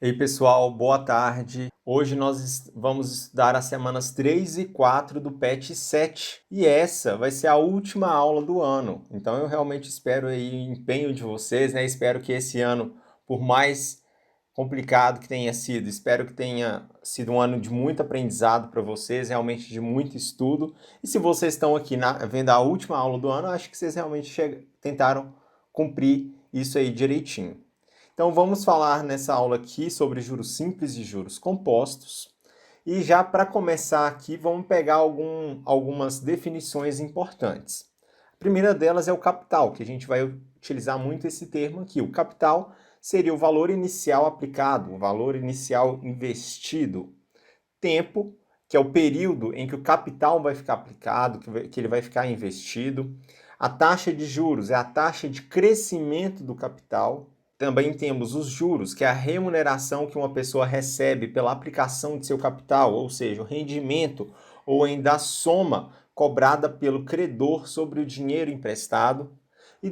Ei pessoal, boa tarde. Hoje nós vamos estudar as semanas 3 e 4 do PET 7 e essa vai ser a última aula do ano. Então eu realmente espero aí o empenho de vocês, né? Espero que esse ano, por mais complicado que tenha sido, espero que tenha sido um ano de muito aprendizado para vocês, realmente de muito estudo. E se vocês estão aqui vendo a última aula do ano, acho que vocês realmente tentaram cumprir isso aí direitinho. Então vamos falar nessa aula aqui sobre juros simples e juros compostos. E já para começar aqui, vamos pegar algumas definições importantes. A primeira delas é o capital, que a gente vai utilizar muito esse termo aqui. O capital seria o valor inicial aplicado, o valor inicial investido. Tempo, que é o período em que o capital vai ficar aplicado, que ele vai ficar investido. A taxa de juros é a taxa de crescimento do capital. Também temos os juros, que é a remuneração que uma pessoa recebe pela aplicação de seu capital, ou seja, o rendimento ou ainda a soma cobrada pelo credor sobre o dinheiro emprestado. E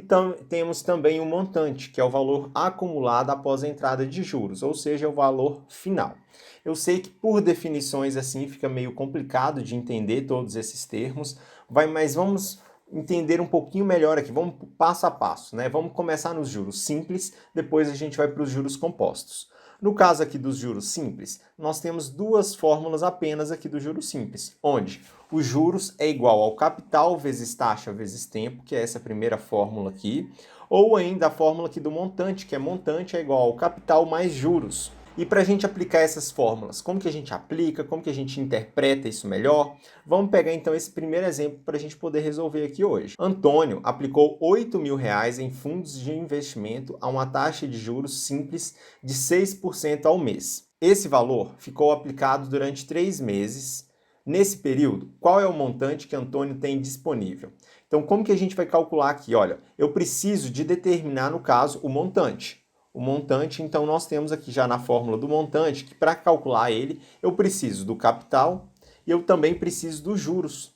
temos também o montante, que é o valor acumulado após a entrada de juros, ou seja, o valor final. Eu sei que por definições assim fica meio complicado de entender todos esses termos, mas vamos entender um pouquinho melhor aqui, vamos passo a passo, né? Vamos começar nos juros simples, depois a gente vai para os juros compostos. No caso aqui dos juros simples, nós temos duas fórmulas apenas aqui do juros simples, onde os juros é igual ao capital vezes taxa vezes tempo, que é essa primeira fórmula aqui, ou ainda a fórmula aqui do montante, que é montante é igual ao capital mais juros. E para a gente aplicar essas fórmulas, como que a gente aplica, como que a gente interpreta isso melhor? Vamos pegar então esse primeiro exemplo para a gente poder resolver aqui hoje. Antônio aplicou R$ 8.000 em fundos de investimento a uma taxa de juros simples de 6% ao mês. Esse valor ficou aplicado durante 3 meses. Nesse período, qual é o montante que Antônio tem disponível? Então, como que a gente vai calcular aqui? Olha, eu preciso de determinar, no caso, o montante. O montante, então, nós temos aqui já na fórmula do montante, que para calcular ele, eu preciso do capital e eu também preciso dos juros.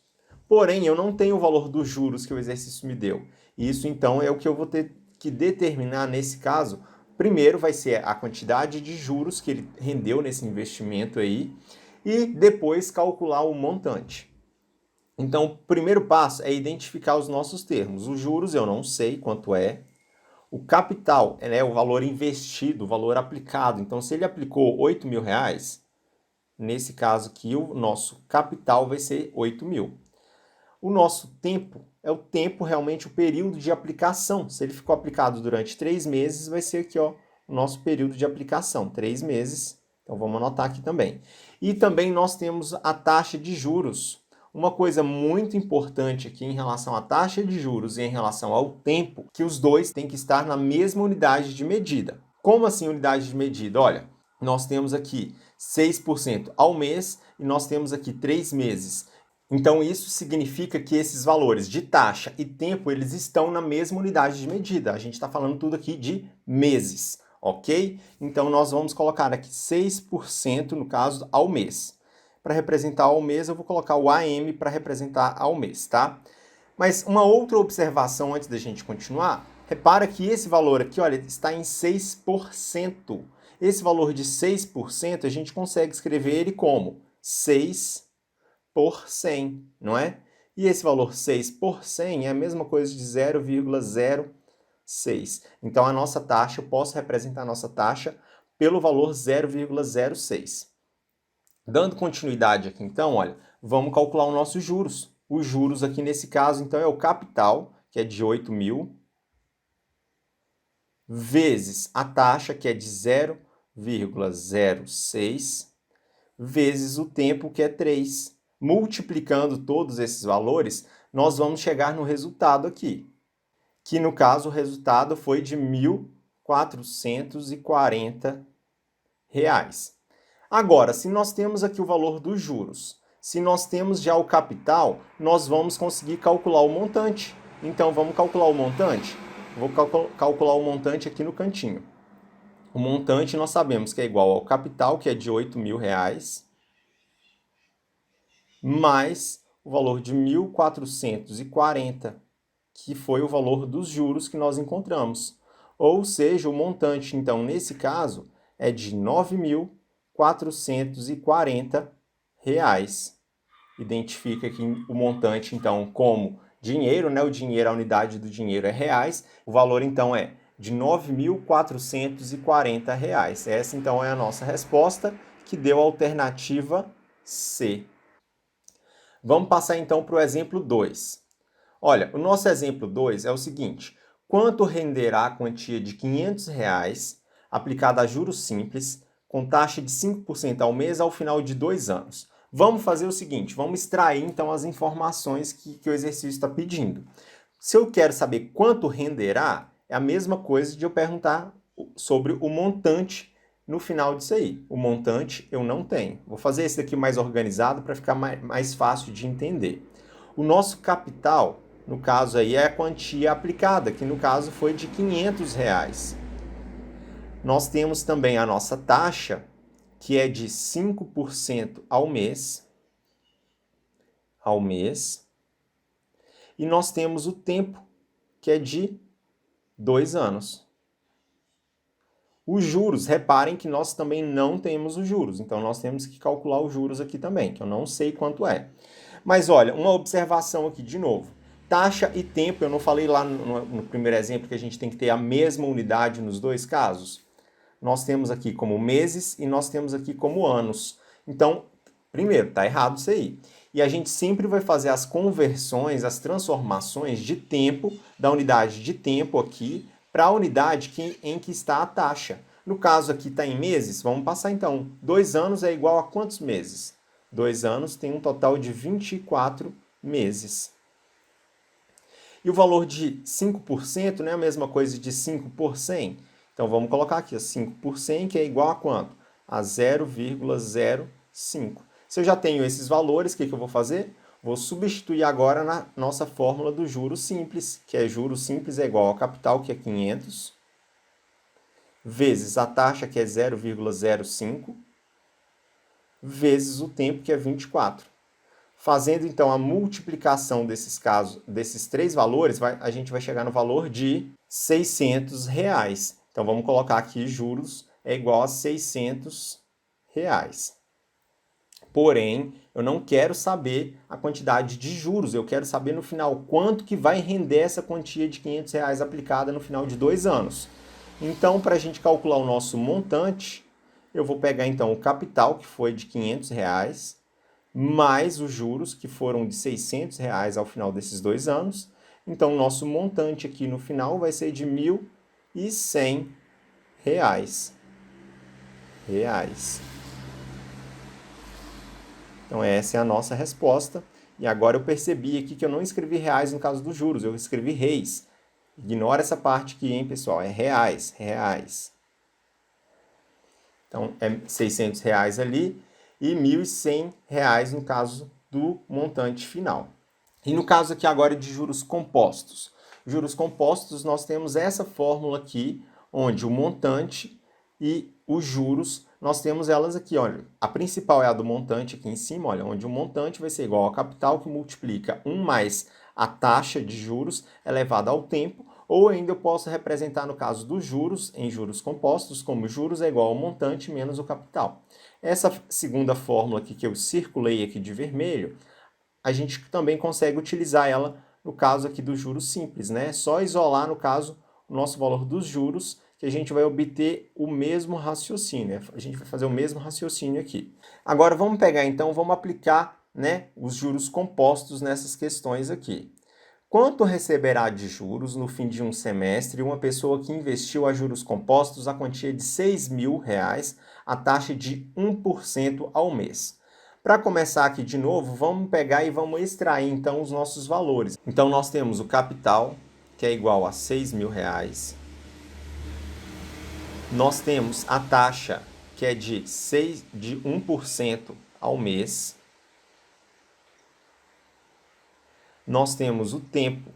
Porém, eu não tenho o valor dos juros que o exercício me deu. Isso, então, é o que eu vou ter que determinar nesse caso. Primeiro vai ser a quantidade de juros que ele rendeu nesse investimento aí e depois calcular o montante. Então, o primeiro passo é identificar os nossos termos. Os juros eu não sei quanto é. O capital é o valor investido, o valor aplicado. Então, se ele aplicou R$ 8.000, nesse caso aqui, o nosso capital vai ser 8.000. O nosso tempo é o tempo, realmente, o período de aplicação. Se ele ficou aplicado durante 3 meses, vai ser aqui, ó, o nosso período de aplicação, 3 meses. Então, vamos anotar aqui também. E também nós temos a taxa de juros. Uma coisa muito importante aqui em relação à taxa de juros e em relação ao tempo, que os dois têm que estar na mesma unidade de medida. Como assim unidade de medida? Olha, nós temos aqui 6% ao mês e nós temos aqui 3 meses. Então isso significa que esses valores de taxa e tempo, eles estão na mesma unidade de medida. A gente está falando tudo aqui de meses, ok? Então nós vamos colocar aqui 6% no caso ao mês. Para representar ao mês, eu vou colocar o AM para representar ao mês, tá? Mas uma outra observação antes da gente continuar, repara que esse valor aqui, olha, está em 6%. Esse valor de 6%, a gente consegue escrever ele como 6 por 100, não é? E esse valor 6 por 100 é a mesma coisa de 0,06. Então, a nossa taxa, eu posso representar a nossa taxa pelo valor 0,06. Dando continuidade aqui, então, olha, vamos calcular os nossos juros. Os juros aqui nesse caso, então, é o capital, que é de 8.000, vezes a taxa, que é de 0,06, vezes o tempo, que é 3. Multiplicando todos esses valores, nós vamos chegar no resultado aqui, que no caso o resultado foi de R$ 1.440. Agora, se nós temos aqui o valor dos juros, se nós temos já o capital, nós vamos conseguir calcular o montante. Então, vamos calcular o montante? Vou calcular o montante aqui no cantinho. O montante nós sabemos que é igual ao capital, que é de R$ 8.000, mais o valor de 1.440, que foi o valor dos juros que nós encontramos. Ou seja, o montante, então, nesse caso, é de R$ 9.440. Identifica aqui o montante, então, como dinheiro, né? O dinheiro, a unidade do dinheiro é reais. O valor, então, é de R$ 9.440. Essa, então, é a nossa resposta, que deu a alternativa C. Vamos passar, então, para o exemplo 2. Olha, o nosso exemplo 2 é o seguinte: quanto renderá a quantia de R$ 500 aplicada a juros simples, com taxa de 5% ao mês ao final de 2 anos? Vamos fazer o seguinte, vamos extrair então as informações que o exercício está pedindo. Se eu quero saber quanto renderá, é a mesma coisa de eu perguntar sobre o montante no final disso aí. O montante eu não tenho. Vou fazer esse daqui mais organizado para ficar mais fácil de entender. O nosso capital, no caso aí, é a quantia aplicada, que no caso foi de R$ 500. Nós temos também a nossa taxa, que é de 5% ao mês. E nós temos o tempo, que é de 2 anos. Os juros, reparem que nós também não temos os juros, então nós temos que calcular os juros aqui também, que eu não sei quanto é. Mas olha, uma observação aqui de novo. Taxa e tempo, eu não falei lá no primeiro exemplo que a gente tem que ter a mesma unidade nos dois casos? Nós temos aqui como meses e nós temos aqui como anos. Então, primeiro, está errado isso aí. E a gente sempre vai fazer as conversões, as transformações de tempo, da unidade de tempo aqui, para a unidade em que está a taxa. No caso aqui está em meses, vamos passar então. 2 anos é igual a quantos meses? 2 anos tem um total de 24 meses. E o valor de 5% não é a mesma coisa de 5 por 100? Então vamos colocar aqui, 5 por 100, que é igual a quanto? A 0,05. Se eu já tenho esses valores, o que eu vou fazer? Vou substituir agora na nossa fórmula do juros simples, que é juros simples é igual ao capital, que é 500, vezes a taxa, que é 0,05, vezes o tempo, que é 24. Fazendo, então, a multiplicação desses três valores, a gente vai chegar no valor de R$ 600. Então, vamos colocar aqui juros é igual a R$ 600. Porém, eu não quero saber a quantidade de juros, eu quero saber no final quanto que vai render essa quantia de R$ 500 aplicada no final de 2 anos. Então, para a gente calcular o nosso montante, eu vou pegar então o capital, que foi de R$ 500, mais os juros, que foram de R$ 600 ao final desses 2 anos. Então, o nosso montante aqui no final vai ser de R$ 1.100. Então, essa é a nossa resposta. E agora eu percebi aqui que eu não escrevi reais no caso dos juros, eu escrevi reis. Ignora essa parte aqui, hein, pessoal? É reais. Então, é R$ 600 ali e R$ 1.100 no caso do montante final. E no caso aqui agora de juros compostos. Juros compostos, nós temos essa fórmula aqui, onde o montante e os juros, nós temos elas aqui, olha. A principal é a do montante aqui em cima, olha, onde o montante vai ser igual ao capital, que multiplica 1 mais a taxa de juros elevada ao tempo, ou ainda eu posso representar no caso dos juros, em juros compostos, como juros é igual ao montante menos o capital. Essa segunda fórmula aqui que eu circulei aqui de vermelho, a gente também consegue utilizar ela no caso aqui dos juros simples, né? É só isolar, no caso, o nosso valor dos juros, que a gente vai obter o mesmo raciocínio. A gente vai fazer o mesmo raciocínio aqui. Agora vamos pegar então, vamos aplicar, né, os juros compostos nessas questões aqui. Quanto receberá de juros no fim de um semestre uma pessoa que investiu a juros compostos a quantia de R$ 6.000, a taxa de 1% ao mês? Para começar aqui de novo, vamos pegar e vamos extrair então os nossos valores. Então nós temos o capital, que é igual a R$ 6.000. Nós temos a taxa, que é de 1% ao mês. Nós temos o tempo,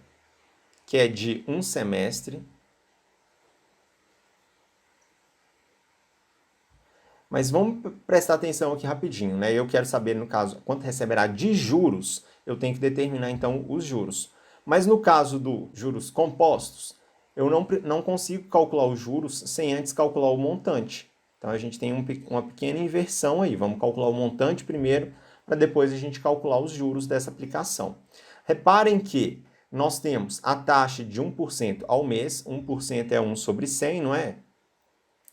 que é de um semestre. Mas vamos prestar atenção aqui rapidinho, né? Eu quero saber, no caso, quanto receberá de juros, eu tenho que determinar, então, os juros. Mas no caso dos juros compostos, eu não consigo calcular os juros sem antes calcular o montante. Então, a gente tem uma pequena inversão aí. Vamos calcular o montante primeiro, para depois a gente calcular os juros dessa aplicação. Reparem que nós temos a taxa de 1% ao mês. 1% é 1 sobre 100, não é?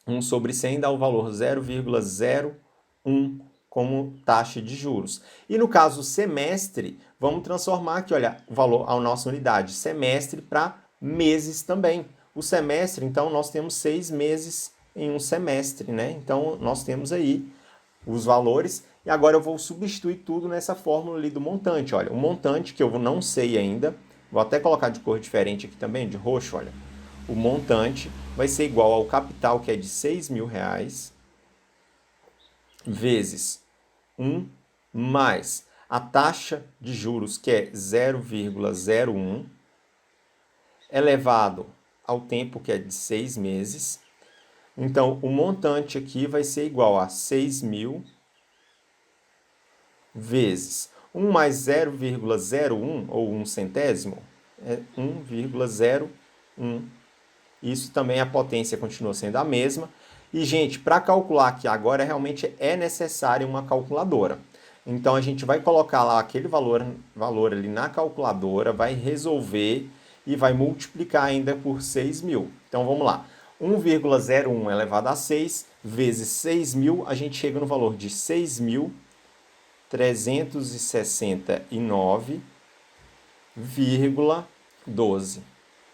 1 sobre 100 dá o valor 0,01 como taxa de juros. E no caso semestre, vamos transformar aqui, olha, o valor, a nossa unidade semestre para meses também. O semestre, então, nós temos 6 meses em um semestre, né? Então, nós temos aí os valores. E agora eu vou substituir tudo nessa fórmula ali do montante. Olha, o montante que eu não sei ainda, vou até colocar de cor diferente aqui também, de roxo, olha. O montante vai ser igual ao capital, que é de R$6.000, vezes 1 mais a taxa de juros, que é 0,01, elevado ao tempo, que é de 6 meses. Então, o montante aqui vai ser igual a 6.000 vezes 1 mais 0,01, ou 1 centésimo, é 1,01. Isso também, a potência continua sendo a mesma. E, gente, para calcular aqui agora, realmente é necessária uma calculadora. Então, a gente vai colocar lá aquele valor ali na calculadora, vai resolver e vai multiplicar ainda por 6.000. Então, vamos lá. 1,01 elevado a 6 vezes 6.000, a gente chega no valor de 6.369,12.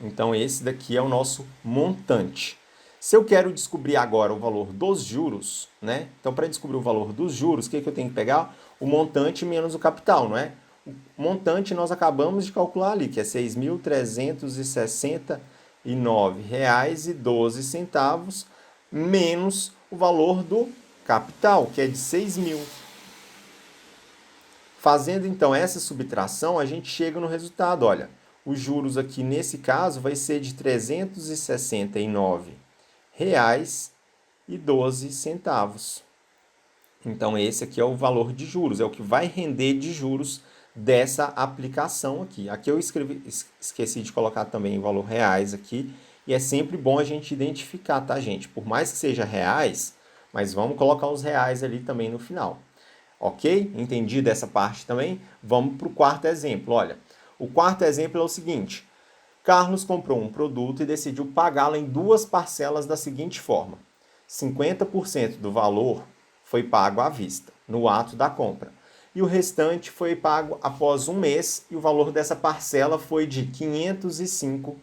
Então, esse daqui é o nosso montante. Se eu quero descobrir agora o valor dos juros, né? Então, para descobrir o valor dos juros, o que eu tenho que pegar? O montante menos o capital, não é? O montante nós acabamos de calcular ali, que é R$ 6.369,12, menos o valor do capital, que é de 6.000. Fazendo, então, essa subtração, a gente chega no resultado, olha. Os juros aqui, nesse caso, vai ser de R$ 369,12. Então, esse aqui é o valor de juros, é o que vai render de juros dessa aplicação aqui. Aqui eu esqueci de colocar também o valor reais aqui, e é sempre bom a gente identificar, tá, gente? Por mais que seja reais, mas vamos colocar os reais ali também no final. Ok? Entendido essa parte também? Vamos para o quarto exemplo, olha. O quarto exemplo é o seguinte: Carlos comprou um produto e decidiu pagá-lo em 2 parcelas da seguinte forma: 50% do valor foi pago à vista, no ato da compra, e o restante foi pago após um mês, e o valor dessa parcela foi de R$ 505.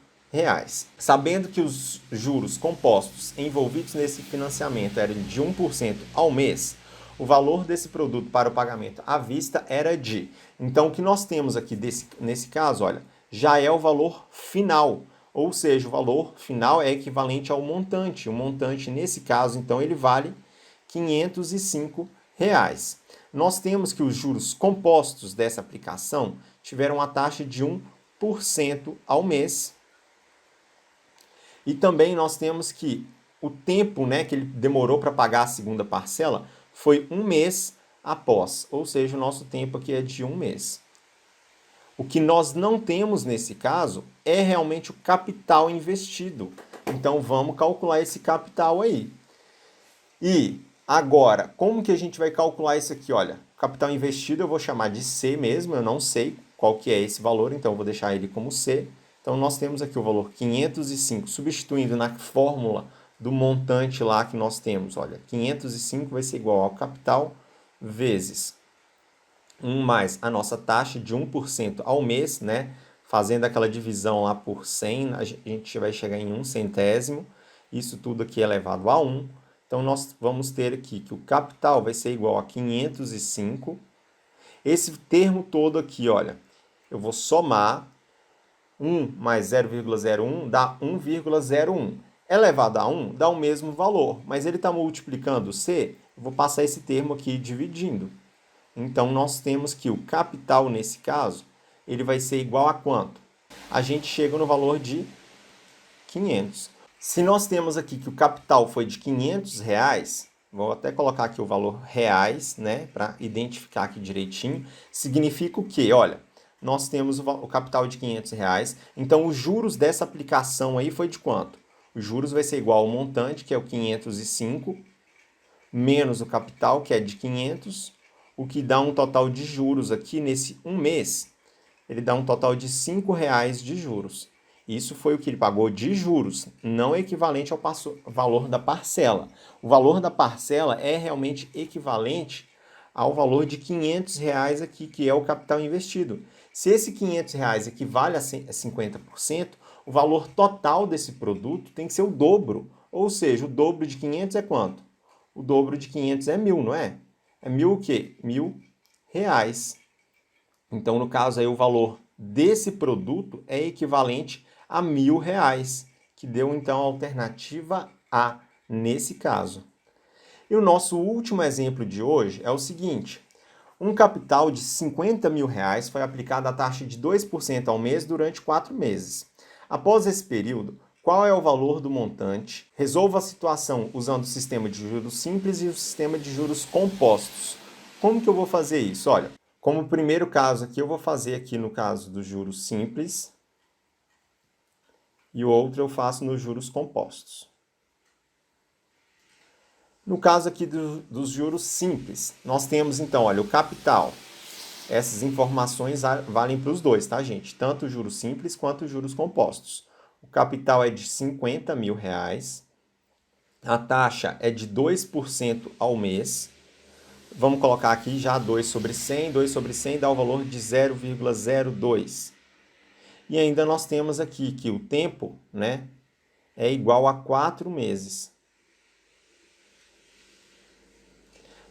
Sabendo que os juros compostos envolvidos nesse financiamento eram de 1% ao mês, o valor desse produto para o pagamento à vista era de... Então, o que nós temos aqui nesse caso, olha, já é o valor final. Ou seja, o valor final é equivalente ao montante. O montante, nesse caso, então, ele vale R$ 505. Nós temos que os juros compostos dessa aplicação tiveram a taxa de 1% ao mês. E também nós temos que o tempo, né, que ele demorou para pagar a segunda parcela foi um mês após, ou seja, o nosso tempo aqui é de um mês. O que nós não temos nesse caso é realmente o capital investido. Então, vamos calcular esse capital aí. E agora, como que a gente vai calcular isso aqui? Olha, o capital investido eu vou chamar de C mesmo, eu não sei qual que é esse valor, então eu vou deixar ele como C. Então, nós temos aqui o valor 505, substituindo na fórmula do montante lá que nós temos. Olha, 505 vai ser igual ao capital vezes 1 mais a nossa taxa de 1% ao mês, né? Fazendo aquela divisão lá por 100, a gente vai chegar em 1 centésimo. Isso tudo aqui é elevado a 1. Então, nós vamos ter aqui que o capital vai ser igual a 505. Esse termo todo aqui, olha, eu vou somar. 1 mais 0,01 dá 1,01. Elevado a 1 dá o mesmo valor, mas ele está multiplicando C, eu vou passar esse termo aqui dividindo. Então, nós temos que o capital, nesse caso, ele vai ser igual a quanto? A gente chega no valor de 500. Se nós temos aqui que o capital foi de R$500, vou até colocar aqui o valor reais, né, para identificar aqui direitinho, significa o quê? Olha, nós temos o capital de R$500, então os juros dessa aplicação aí foi de quanto? Os juros vai ser igual ao montante, que é o 505, menos o capital, que é de 500, o que dá um total de juros aqui nesse um mês. Ele dá um total de R$ 5,00 de juros. Isso foi o que ele pagou de juros, não equivalente ao valor da parcela. O valor da parcela é realmente equivalente ao valor de R$ 500 aqui, que é o capital investido. Se esse R$ 500 equivale a 50%, o valor total desse produto tem que ser o dobro. Ou seja, o dobro de 500 é quanto? O dobro de 500 é 1.000, não é? É 1.000 o quê? R$ 1.000. Então, no caso aí, o valor desse produto é equivalente a R$ 1.000, que deu então a alternativa A nesse caso. E o nosso último exemplo de hoje é o seguinte: um capital de R$ 50.000 foi aplicado a taxa de 2% ao mês durante 4 meses. Após esse período, qual é o valor do montante? Resolva a situação usando o sistema de juros simples e o sistema de juros compostos. Como que eu vou fazer isso? Olha, como primeiro caso aqui, eu vou fazer aqui no caso dos juros simples e o outro eu faço nos juros compostos. No caso aqui dos juros simples, nós temos então, olha, o capital. Essas informações valem para os dois, tá, gente? Tanto os juros simples quanto os juros compostos. O capital é de R$ 50.000. A taxa é de 2% ao mês. Vamos colocar aqui já 2 sobre 100. 2 sobre 100 dá o valor de 0,02. E ainda nós temos aqui que o tempo, né, é igual a 4 meses.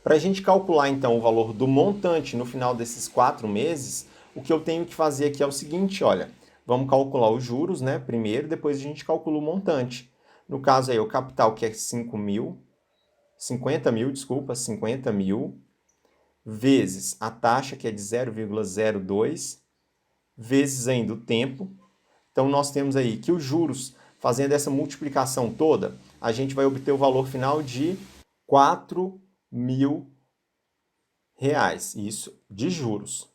Para a gente calcular, então, o valor do montante no final desses 4 meses, o que eu tenho que fazer aqui é o seguinte, olha, vamos calcular os juros, né, primeiro, depois a gente calcula o montante. No caso aí, o capital que é 50.000, vezes a taxa que é de 0,02, vezes ainda o tempo. Então, nós temos aí que os juros, fazendo essa multiplicação toda, a gente vai obter o valor final de R$ 4.000, isso de juros.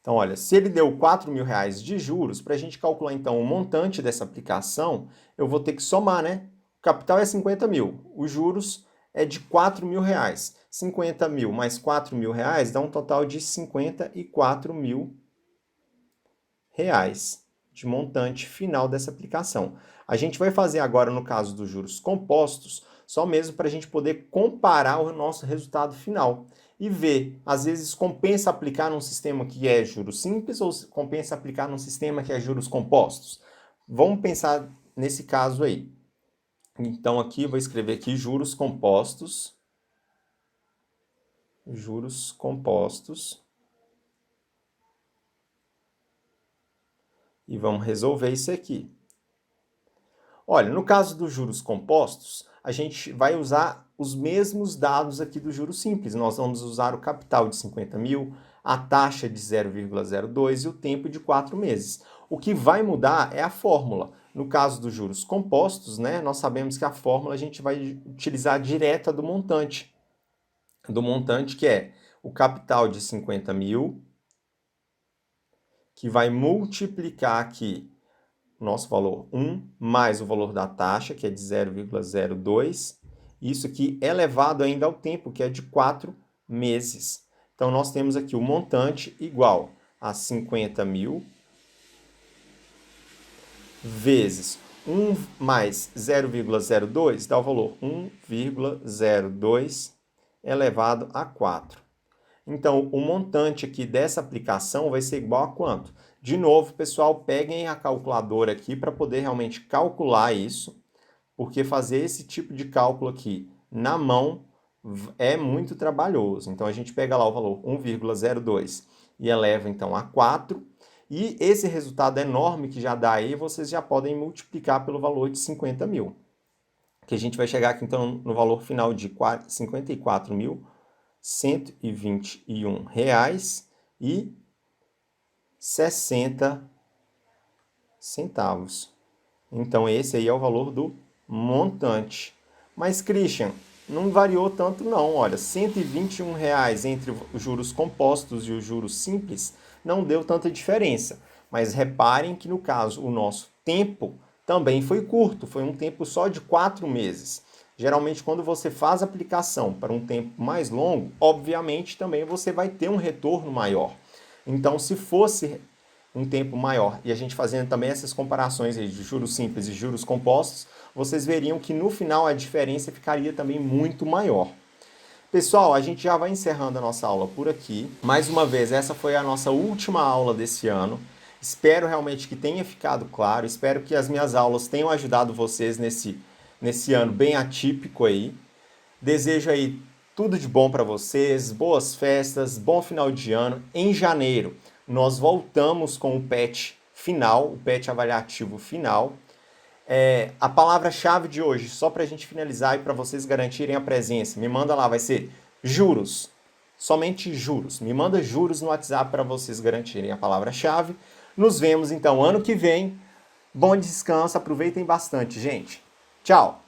Então, olha, se ele deu R$ 4.000 de juros, para a gente calcular então o montante dessa aplicação, eu vou ter que somar, né? O capital é 50.000, os juros é de R$ 4.000. 50.000 mais R$ 4.000 dá um total de R$ 54.000 de montante final dessa aplicação. A gente vai fazer agora no caso dos juros compostos, só mesmo para a gente poder comparar o nosso resultado final e ver, às vezes compensa aplicar num sistema que é juros simples ou compensa aplicar num sistema que é juros compostos. Vamos pensar nesse caso aí. Então aqui vou escrever aqui juros compostos. Juros compostos. E vamos resolver isso aqui. Olha, no caso dos juros compostos, a gente vai usar os mesmos dados aqui do juros simples. Nós vamos usar o capital de 50.000, a taxa de 0,02 e o tempo de 4 meses. O que vai mudar é a fórmula. No caso dos juros compostos, né, nós sabemos que a fórmula a gente vai utilizar direta do montante. Do montante que é o capital de 50.000, que vai multiplicar aqui o nosso valor 1, mais o valor da taxa, que é de 0,02. Isso aqui elevado ainda ao tempo, que é de 4 meses. Então, nós temos aqui o montante igual a 50.000 vezes 1 mais 0,02 dá o valor 1,02 elevado a 4. Então, o montante aqui dessa aplicação vai ser igual a quanto? De novo, pessoal, peguem a calculadora aqui para poder realmente calcular isso, porque fazer esse tipo de cálculo aqui na mão é muito trabalhoso. Então, a gente pega lá o valor 1,02 e eleva, então, a 4. E esse resultado enorme que já dá aí, vocês já podem multiplicar pelo valor de 50.000. Que a gente vai chegar aqui, então, no valor final de R$ 54.121,60. Então, esse aí é o valor do montante. Mas, Christian, não variou tanto não. Olha, R$ 121 entre os juros compostos e os juros simples não deu tanta diferença. Mas reparem que, no caso, o nosso tempo também foi curto. Foi um tempo só de 4 meses. Geralmente, quando você faz aplicação para um tempo mais longo, obviamente também você vai ter um retorno maior. Então, se fosse um tempo maior e a gente fazendo também essas comparações de juros simples e juros compostos, vocês veriam que no final a diferença ficaria também muito maior. Pessoal, a gente já vai encerrando a nossa aula por aqui. Mais uma vez, essa foi a nossa última aula desse ano. Espero realmente que tenha ficado claro, espero que as minhas aulas tenham ajudado vocês nesse ano bem atípico aí. Desejo aí tudo de bom para vocês, boas festas, bom final de ano. Em janeiro, nós voltamos com o PET final, o PET avaliativo final. A palavra-chave de hoje, só para a gente finalizar e para vocês garantirem a presença, me manda lá, vai ser juros. Somente juros. Me manda juros no WhatsApp para vocês garantirem a palavra-chave. Nos vemos então ano que vem. Bom descanso, aproveitem bastante, gente. Tchau!